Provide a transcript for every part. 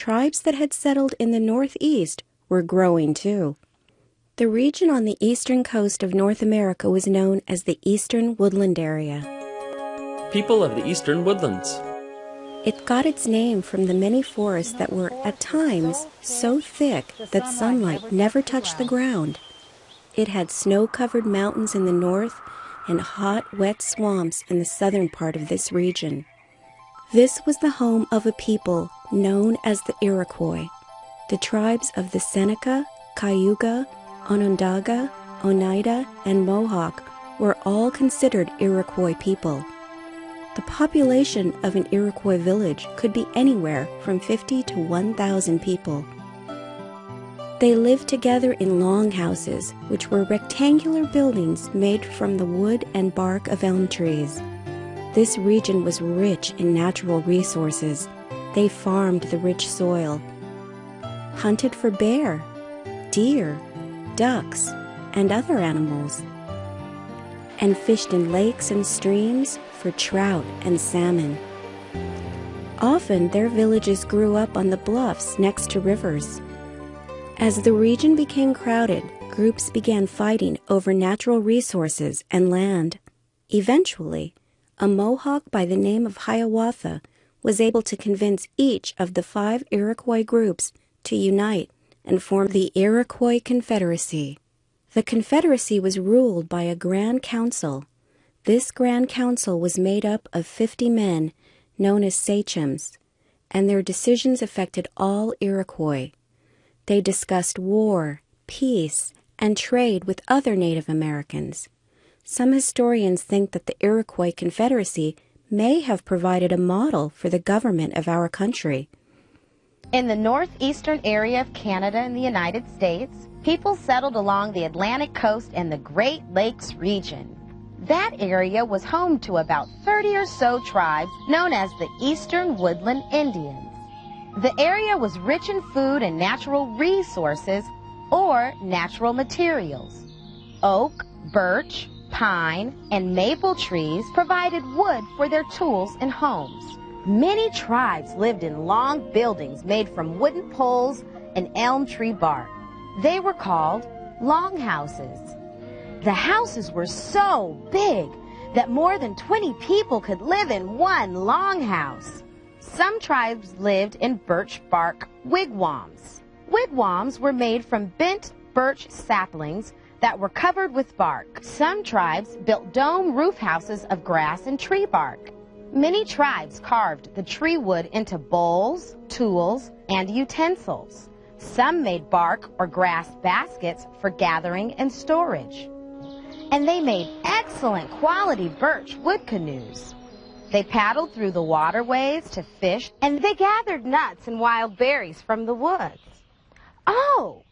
Tribes that had settled in the northeast were growing too. The region on the eastern coast of North America was known as the Eastern Woodland Area. People of the Eastern Woodlands. It got its name from the many forests that were, at times, so thick that sunlight never touched the ground. It had snow-covered mountains in the north and hot, wet swamps in the southern part of this region. This was the home of a people known as the Iroquois. The tribes of the Seneca, Cayuga, Onondaga, Oneida, and Mohawk were all considered Iroquois people. The population of an Iroquois village could be anywhere from 50 to 1,000 people. They lived together in longhouses, which were rectangular buildings made from the wood and bark of elm trees. This region was rich in natural resources. They farmed the rich soil, hunted for bear, deer, ducks, and other animals, and fished in lakes and streams for trout and salmon. Often their villages grew up on the bluffs next to rivers. As the region became crowded, groups began fighting over natural resources and land. Eventually, a Mohawk by the name of Hiawatha was able to convince each of the 5 Iroquois groups to unite and form the Iroquois Confederacy. The Confederacy was ruled by a Grand Council. This Grand Council was made up of 50 men, known as sachems, and their decisions affected all Iroquois. They discussed war, peace, and trade with other Native Americans. Some historians think that the Iroquois Confederacy may have provided a model for the government of our country. In the northeastern area of Canada and the United States, people settled along the Atlantic coast and the Great Lakes region. That area was home to about 30 or so tribes known as the Eastern Woodland Indians. The area was rich in food and natural resources or natural materials. Oak, birch, pine, and maple trees provided wood for their tools and homes. Many tribes lived in long buildings made from wooden poles and elm tree bark. They were called longhouses. The houses were so big that more than 20 people could live in one longhouse. Some tribes lived in birch bark wigwams. Wigwams were made from bent birch saplings that were covered with bark. Some tribes built dome roof houses of grass and tree bark. Many tribes carved the tree wood into bowls, tools, and utensils. Some made bark or grass baskets for gathering and storage. And they made excellent quality birch wood canoes. They paddled through the waterways to fish, and they gathered nuts and wild berries from the woods. Oh!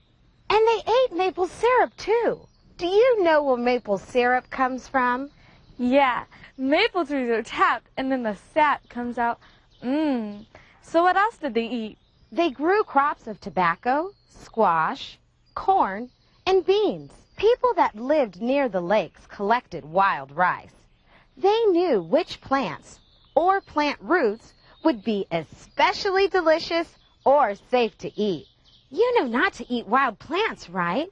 And they ate maple syrup, too. Do you know where maple syrup comes from? Yeah, maple trees are tapped, and then the sap comes out. So what else did they eat? They grew crops of tobacco, squash, corn, and beans. People that lived near the lakes collected wild rice. They knew which plants or plant roots would be especially delicious or safe to eat. You know not to eat wild plants, right?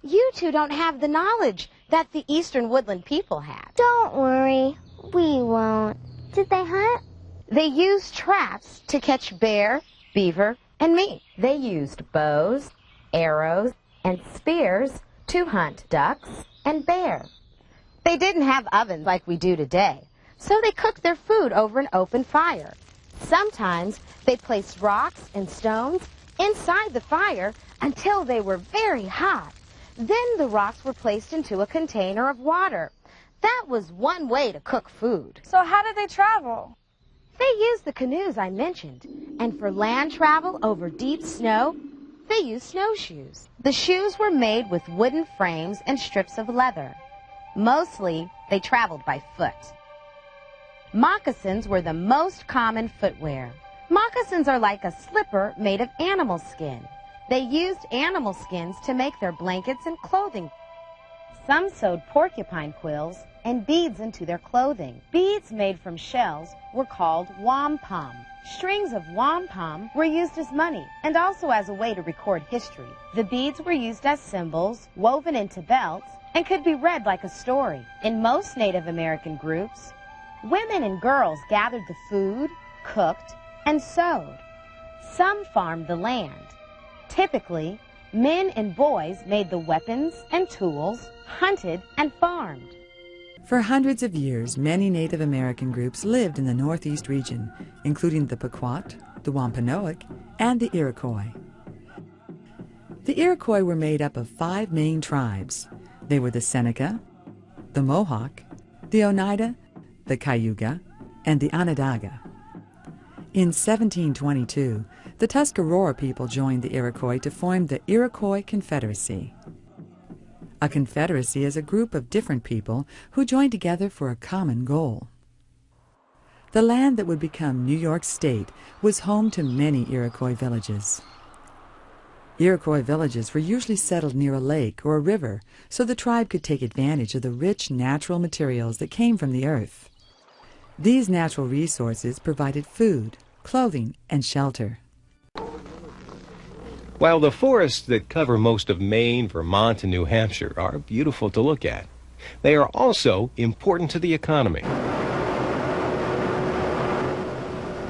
You two don't have the knowledge that the Eastern Woodland people had. Don't worry, we won't. Did they hunt? They used traps to catch bear, beaver, and mink. They used bows, arrows, and spears to hunt ducks and bear. They didn't have ovens like we do today, so they cooked their food over an open fire. Sometimes they placed rocks and stones inside the fire until they were very hot. Then the rocks were placed into a container of water. That was one way to cook food. So how did they travel? They used the canoes I mentioned, and for land travel over deep snow, they used snowshoes. The shoes were made with wooden frames and strips of leather. Mostly, they traveled by foot. Moccasins were the most common footwear. Moccasins are like a slipper made of animal skin. They used animal skins to make their blankets and clothing. Some sewed porcupine quills and beads into their clothing. Beads made from shells were called wampum. Strings of wampum were used as money and also as a way to record history. The beads were used as symbols, woven into belts, and could be read like a story. In most Native American groups, women and girls gathered the food, cooked, and sewed. Some farmed the land. Typically, men and boys made the weapons and tools, hunted, and farmed. For hundreds of years, many Native American groups lived in the Northeast region, including the Pequot, the Wampanoag, and the Iroquois. The Iroquois were made up of 5 main tribes. They were the Seneca, the Mohawk, the Oneida, the Cayuga, and the Onondaga. In 1722, the Tuscarora people joined the Iroquois to form the Iroquois Confederacy. A confederacy is a group of different people who join together for a common goal. The land that would become New York State was home to many Iroquois villages. Iroquois villages were usually settled near a lake or a river, so the tribe could take advantage of the rich natural materials that came from the earth. These natural resources provided food, clothing, and shelter. While the forests that cover most of Maine, Vermont, and New Hampshire are beautiful to look at, they are also important to the economy.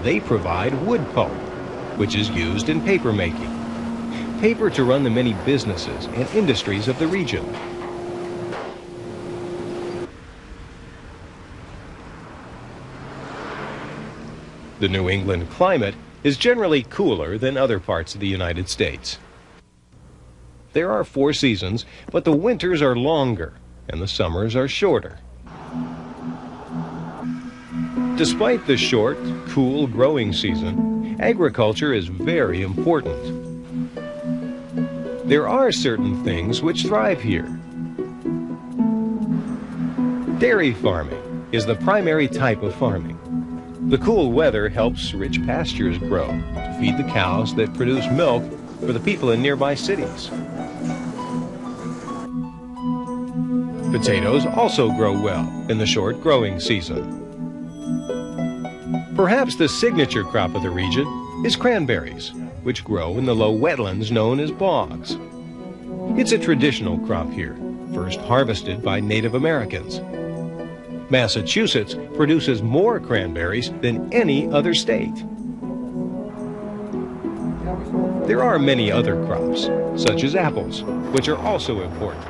They provide wood pulp, which is used in paper making. Paper to run the many businesses and industries of the region. The New England climate is generally cooler than other parts of the United States. There are 4 seasons, but the winters are longer and the summers are shorter. Despite the short, cool growing season, agriculture is very important. There are certain things which thrive here. Dairy farming is the primary type of farming. The cool weather helps rich pastures grow to feed the cows that produce milk for the people in nearby cities. Potatoes also grow well in the short growing season. Perhaps the signature crop of the region is cranberries, which grow in the low wetlands known as bogs. It's a traditional crop here, first harvested by Native Americans. Massachusetts produces more cranberries than any other state. There are many other crops, such as apples, which are also important.